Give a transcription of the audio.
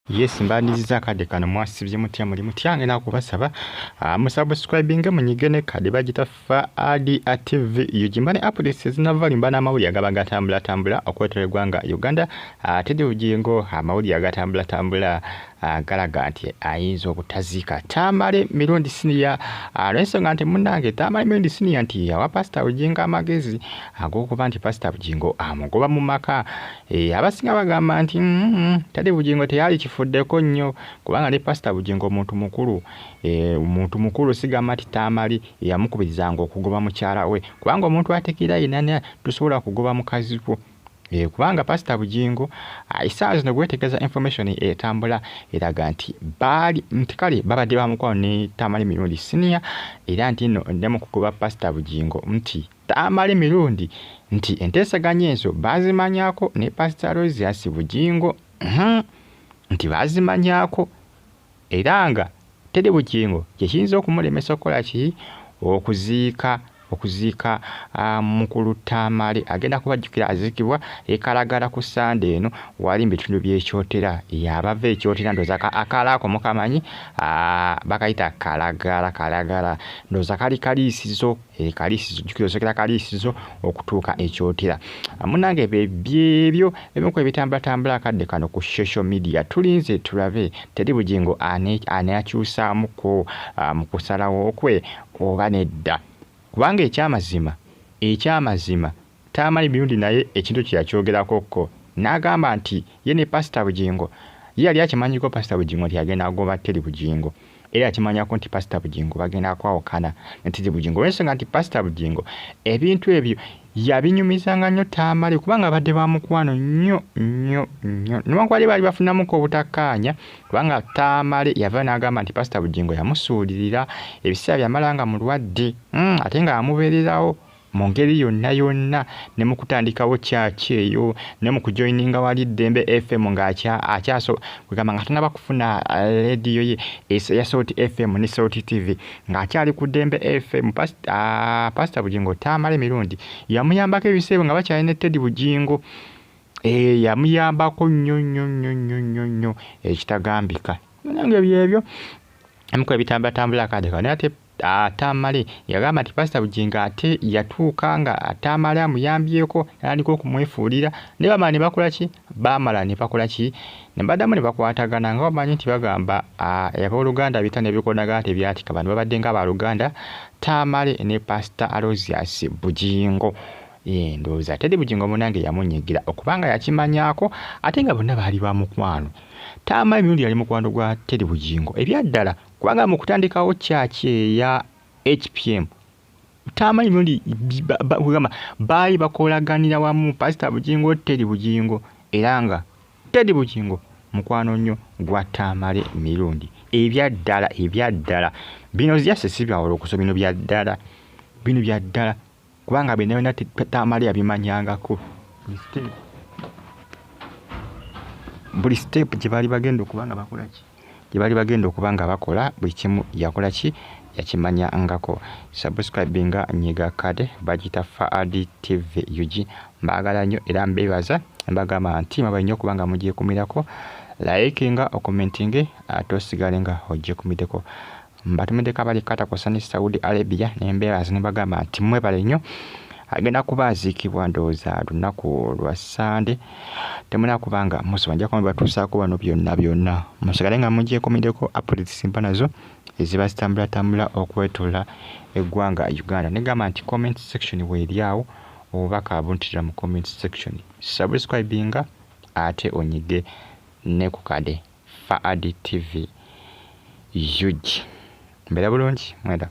Yes, mbaniziza kade kano mwasibye mutya muri mutyange nakubasaba musubscribing munyigene kade bagita Faadi TV yujimbane updates zinavali mbana amawuli agabagatambula okweterwa nga Uganda tedi ujingo amawuli agatambula galaga nti ayinza obutazika tamale mirundi siniya lensonga nti munange tamale mirundi siniya nti yawa pastor ujinga amagezi agokuba nti pastor ujingo amugoba mu maka abasinga bagamba nti tedi ujingo teyali kifuddeko nnyo kubanga ne pastor ujingo omuntu mukulu sigamba nti tamale yamukubirizanga okugoba mukyala we kubanga omuntu atekira inanya tusobola kugoba mukazi we kubanga pastor Bujingo isaazi no gwetegeza information etambula eraga nti bali mtikali babadde bamukwano ne tamale mirundi senior era nti no ndemu kukuba pastor Bujingo mti tamale mirundi nti entesaganya enzo bazimanyako ne pastor Rose Bujingo nti bazimanyako eranga tedi Bujingo kyeyinza okumulemesa okola ki okuziika mukulu tamale agenda kubajjukira azikibwa ekalagala ku Sunday eno wali mbitundu byekyotera yabava ekyotera ndoza akalako mukamanyi bakayita kalagala ndoza kalisizo jukira kalisizo okutuuka ekyotera munange byebyo ebintu ebitambula kadde kano ku social media tulinze tulabe tedi Bujingo aneakyusa muko mukusalawo kwe oba nedda kubanga ekyamazima tamale mirundi naye ekintu kyakyogerako n'agamba nti ye ne pastor Bujingo yali akimanyiko pastor Bujingo nti agenda agoba tedi Bujingo era akimanyako nti pastor Bujingo bagenda kwawukana ne tedi Bujingo wensonga nti pastor Bujingo ebintu ebyo yabinyumizanga nnyo tamale kubanga badde bamukwano nnyo niwankwali bali bafunamuko obutakkaanya kubanga tamale yava n'agamba nti pastor Bujingo yamusuulirira ebiseera byamalanga mulwadde ate nga amubeererawo mu ngeri yonna ne mu kutandikawo kyaki eyo ne mu kujoininga wali Dembe FM ng'akyaso kugamba nga tanaba kufuna radio ye ya Sauti FM ne Sauti TV ng'akyali ku Dembe FM pastor Bujingo tamale mirundi yamuyambako ebiseera nga bakyali ne tedi Bujingo yamuyambako nnyo ekitagambika nange byebyo emiko ebitambula kade kano ate tamale yagamba nti pastor Bujingo ate yatuuka nga tamale amuyambyeko naliko okumwefuulira ne bamala ne bakola ki ne badamu ne bakwatagana nga bamanyi nti bagamba abooluganda bita ne bikonaga tebyatika bano babadde nga abaluganda tamale ne pastor Aloysius Bujingo ndowooza tedi Bujingo munange yamunyigira okubanga yakimanyako ate nga bonna baali bamukwano tamale mirundi yali mukwano gwa tedi Bujingo ebyaddala kubanga mu kutandikawo kyaki eya HPM tamale mirundi baali bakolaganira wamu pastor Bujingo tedi Bujingo era nga tedi Bujingo mukwano nnyo gwa tamale mirundi ebyaddala bino ziyase sibyawolo okusoba bino byaddala kubanga bino tamale yabimanyangako buli step gye baali bagenda okubanga bakola ki gye baali bagenda okubanga bakola buli kimu yakola ki yakimanyangako subscribinga nyiga kade bagita Faadi TV UG mbagala nnyo era mbebaza mbagamba nti mabaye nnyo kubanga mugiye kumirako likinga okomentinge tosigale nga ojje kumideko mbatumide kabali kata kwa sani Saudi Arabia nembebaza nembagamba nti mwebale nnyo agenda kubaziikibwa ndowooza lunaku lwa Sunday temuna kubanga musibanja kwa batusaako bano byonna musigale nga mugyeko mideko updates nazo eziba zitambula okwetula eggwanga Uganda negamba nti comment section weeryawo obubaka abuntira mu comment section subscribinga ate onyige ne ku kade Faadi TV UG mbera bulungi mwenda